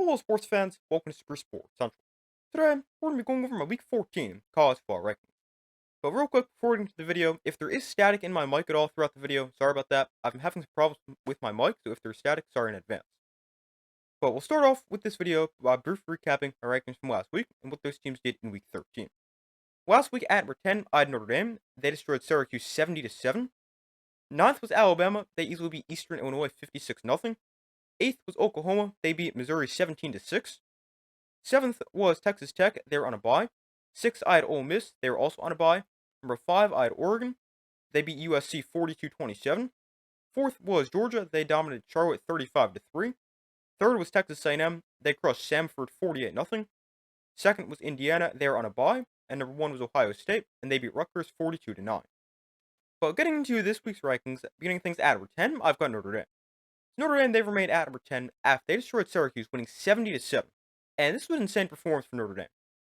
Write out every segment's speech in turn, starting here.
Hello, sports fans. Welcome to Super Sports Central. Today, we're going to be going over my Week 14 college football rankings. But real quick, before we get into the video, if there is static in my mic at all throughout the video, sorry about that. I've been having some problems with my mic, so if there's static, sorry in advance. But we'll start off with this video by briefly recapping my rankings from last week and what those teams did in Week 13. Last week at number 10, I had Notre Dame. They destroyed Syracuse 70-7. Ninth was Alabama. They easily beat Eastern Illinois 56-0. Eighth was Oklahoma. They beat Missouri 17-6. Seventh was Texas Tech. They were on a bye. Sixth, I had Ole Miss. They were also on a bye. Number 5, I had Oregon. They beat USC 42-27. Fourth was Georgia. They dominated Charlotte 35-3. Third was Texas A&M. They crushed Samford 48-0. Second was Indiana. They were on a bye. And number 1 was Ohio State, and they beat Rutgers 42-9. But getting into this week's rankings, beginning things at number 10, I've got Notre Dame. Notre Dame, they remained at number 10 after they destroyed Syracuse, winning 70-7. And this was an insane performance for Notre Dame.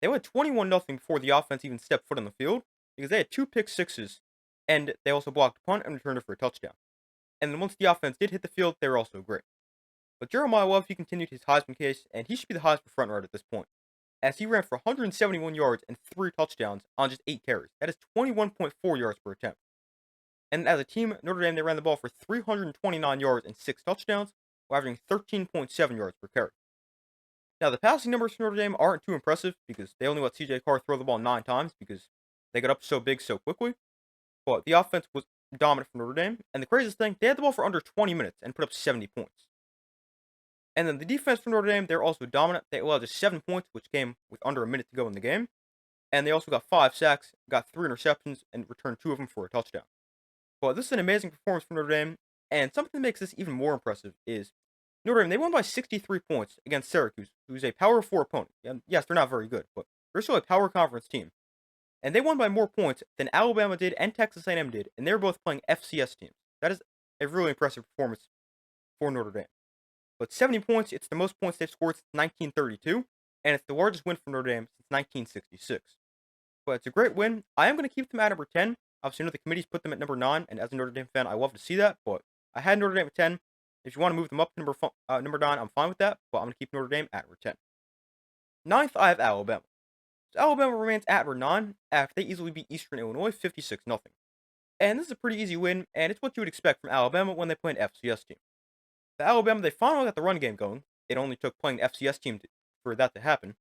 They went 21-0 before the offense even stepped foot on the field because they had 2 pick sixes, and they also blocked a punt and returned it for a touchdown. And then once the offense did hit the field, they were also great. But Jeremiah Love, he continued his Heisman case, and he should be the Heisman frontrunner at this point, as he ran for 171 yards and 3 touchdowns on just 8 carries. That is 21.4 yards per attempt. And as a team, Notre Dame, they ran the ball for 329 yards and 6 touchdowns, while averaging 13.7 yards per carry. Now, the passing numbers for Notre Dame aren't too impressive because they only let CJ Carr throw the ball 9 times because they got up so big so quickly. But the offense was dominant for Notre Dame. And the craziest thing, they had the ball for under 20 minutes and put up 70 points. And then the defense for Notre Dame, they're also dominant. They allowed just 7 points, which came with under a minute to go in the game. And they also got 5 sacks, got 3 interceptions, and returned 2 of them for a touchdown. But this is an amazing performance for Notre Dame. And something that makes this even more impressive is Notre Dame, they won by 63 points against Syracuse, who's a Power 4 opponent. And yes, they're not very good, but they're still a Power Conference team. And they won by more points than Alabama did and Texas A&M did, and they were both playing FCS teams. That is a really impressive performance for Notre Dame. But 70 points, it's the most points they've scored since 1932, and it's the largest win for Notre Dame since 1966. But it's a great win. I am going to keep them at number 10. Obviously, I know the committee's put them at number 9, and as a Notre Dame fan, I love to see that, but I had Notre Dame at 10. If you want to move them up to number 9, I'm fine with that, but I'm going to keep Notre Dame at number 10. Ninth, I have Alabama. So Alabama remains at number 9 after they easily beat Eastern Illinois 56-0. And this is a pretty easy win, and it's what you would expect from Alabama when they play an FCS team. The Alabama, they finally got the run game going. It only took playing the FCS team for that to happen,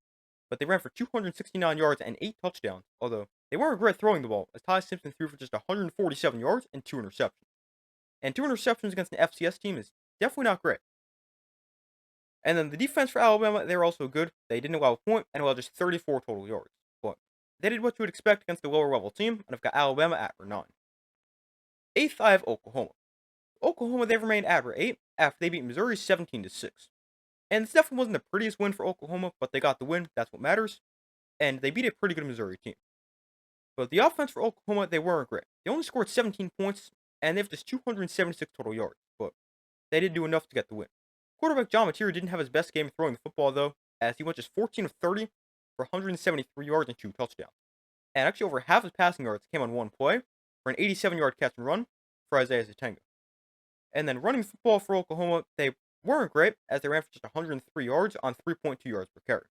but they ran for 269 yards and 8 touchdowns, although they weren't great throwing the ball, as Ty Simpson threw for just 147 yards and 2 interceptions. And 2 interceptions against an FCS team is definitely not great. And then the defense for Alabama, they were also good. They didn't allow a point and allowed just 34 total yards. But they did what you would expect against a lower level team, and I've got Alabama at number 9. Eighth, I have Oklahoma. Oklahoma, they remained at number 8 after they beat Missouri 17-6. And this definitely wasn't the prettiest win for Oklahoma, but they got the win. That's what matters. And they beat a pretty good Missouri team. But the offense for Oklahoma, they weren't great. They only scored 17 points, and they have just 276 total yards. But they did do enough to get the win. Quarterback John Mateer didn't have his best game throwing the football, though, as he went just 14 of 30 for 173 yards and 2 touchdowns. And actually, over half his passing yards came on one play for an 87-yard catch and run for Isaiah Zatenga. And then running the football for Oklahoma, they weren't great, as they ran for just 103 yards on 3.2 yards per carry.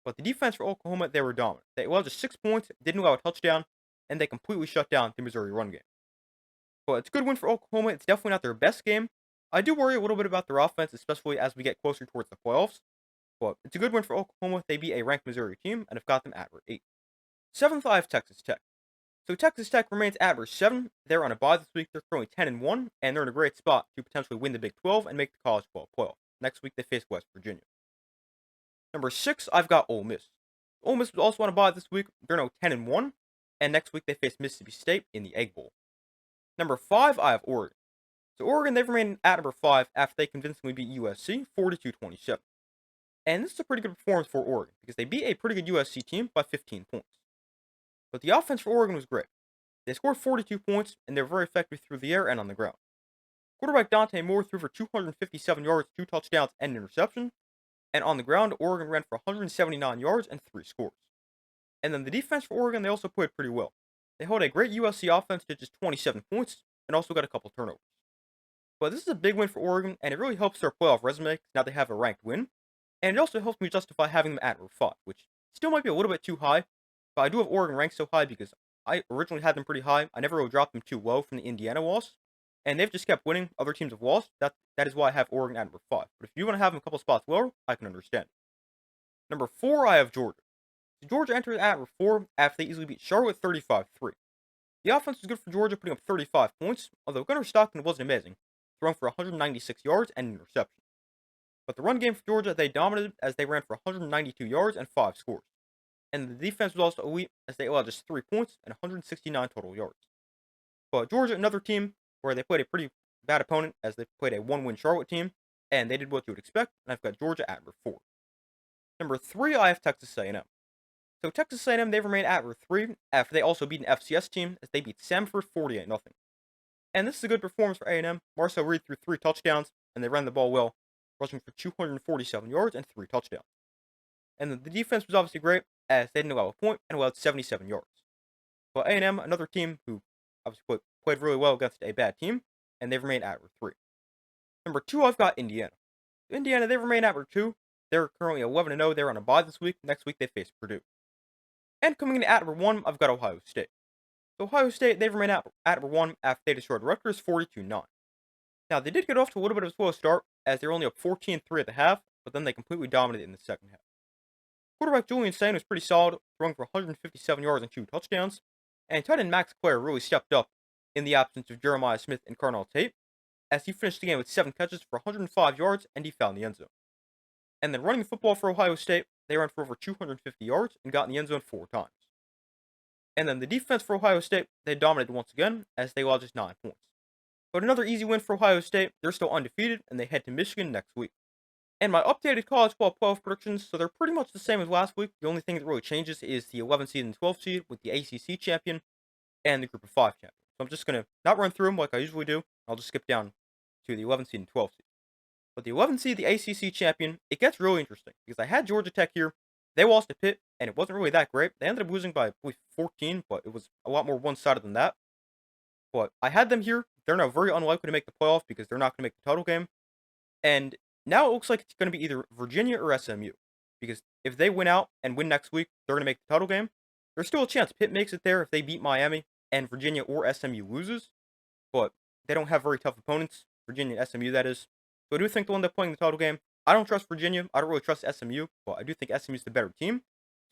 But the defense for Oklahoma, they were dominant. They allowed just 6 points, didn't allow a touchdown, and they completely shut down the Missouri run game. But it's a good win for Oklahoma. It's definitely not their best game. I do worry a little bit about their offense, especially as we get closer towards the playoffs. But it's a good win for Oklahoma. They beat a ranked Missouri team and have got them at number 8. 7th, I have Texas Tech. So Texas Tech remains at number 7. They're on a bye this week. They're throwing 10-1, and they're in a great spot to potentially win the Big 12 and make the college football playoff. Next week, they face West Virginia. Number 6, I've got Ole Miss. Ole Miss was also on a bye this week. They're now 10-1, and next week they face Mississippi State in the Egg Bowl. Number 5, I have Oregon. So Oregon, they've remained at number 5 after they convincingly beat USC 42-27. And this is a pretty good performance for Oregon because they beat a pretty good USC team by 15 points. But the offense for Oregon was great. They scored 42 points, and they were very effective through the air and on the ground. Quarterback Dante Moore threw for 257 yards, 2 touchdowns, and an interception. And on the ground, Oregon ran for 179 yards and 3 scores. And then the defense for Oregon, they also played pretty well. They held a great USC offense to just 27 points and also got a couple turnovers. But this is a big win for Oregon, and it really helps their playoff resume because now they have a ranked win. and it also helps me justify having them at number 5, which still might be a little bit too high, but I do have Oregon ranked so high because I originally had them pretty high. I never really dropped them too low from the Indiana loss, and they've just kept winning. Other teams have lost. That is why I have Oregon at number 5. But if you want to have them a couple spots lower, I can understand. Number 4, I have Georgia. So Georgia entered at number 4 after they easily beat Charlotte 35-3. The offense was good for Georgia, putting up 35 points, although Gunnar Stockton wasn't amazing, throwing for 196 yards and an interception. But the run game for Georgia, they dominated as they ran for 192 yards and 5 scores. And the defense was also elite as they allowed just 3 points and 169 total yards. But Georgia, another team where they played a pretty bad opponent as they played a 1-win Charlotte team, and they did what you would expect, and I've got Georgia at number 4. Number 3, I have Texas A&M. So Texas A&M, they remain at number 3 after they also beat an FCS team as they beat Samford 48-0. And this is a good performance for A&M. Marcel Reed threw 3 touchdowns, and they ran the ball well, rushing for 247 yards and 3 touchdowns. And the defense was obviously great as they didn't allow a point and allowed 77 yards. But A&M, another team who obviously played really well against a bad team, and they remain at number 3. Number 2, I've got Indiana. Indiana, they remain at number 2. They're currently 11-0. They're on a bye this week. Next week, they face Purdue. And coming in at number 1, I've got Ohio State. So Ohio State, they remain at number 1 after they destroyed Rutgers 42-9. Now, they did get off to a little bit of a slow start as they were only up 14-3 at the half, but then they completely dominated in the second half. Quarterback Julian Sain was pretty solid, throwing for 157 yards and 2 touchdowns, and tight end Max Clare really stepped up in the absence of Jeremiah Smith and Carnell Tate, as he finished the game with 7 catches for 105 yards and he found the end zone. And then running the football for Ohio State, they ran for over 250 yards and got in the end zone 4 times. And then the defense for Ohio State, they dominated once again as they allowed just 9 points. But another easy win for Ohio State, they're still undefeated and they head to Michigan next week. And my updated college football playoff predictions, so they're pretty much the same as last week. The only thing that really changes is the 11 seed and 12 seed with the ACC champion and the Group of 5 champion. So I'm just going to not run through them like I usually do. I'll just skip down to the 11 seed and 12 seed. But the 11 seed, the ACC champion, it gets really interesting because I had Georgia Tech here. They lost to Pitt, and it wasn't really that great. They ended up losing by, I believe, 14, but it was a lot more one-sided than that. But I had them here. They're now very unlikely to make the playoff because they're not going to make the title game. And now it looks like it's going to be either Virginia or SMU. Because if they win out and win next week, they're going to make the title game. There's still a chance Pitt makes it there if they beat Miami and Virginia or SMU loses. But they don't have very tough opponents. Virginia and SMU, that is. So I do think they'll end up playing the title game. I don't trust Virginia. I don't really trust SMU. But I do think SMU is the better team.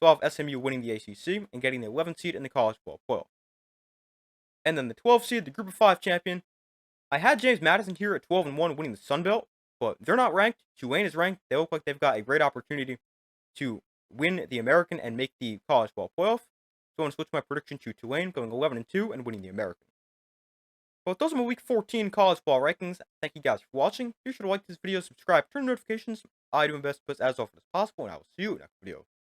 So I'll have SMU winning the ACC and getting the 11th seed in the college football playoff. And then the 12th seed, the Group of 5 champion. I had James Madison here at 12-1 winning the Sun Belt, but they're not ranked. Tulane is ranked. They look like they've got a great opportunity to win the American and make the college football playoff. So I'm going to switch my prediction to Tulane going 11-2 and winning the American. Well, those are my Week 14 college football rankings. Thank you guys for watching. Be sure to like this video, subscribe, turn notifications. I do my best to put as often as possible, and I will see you in the next video.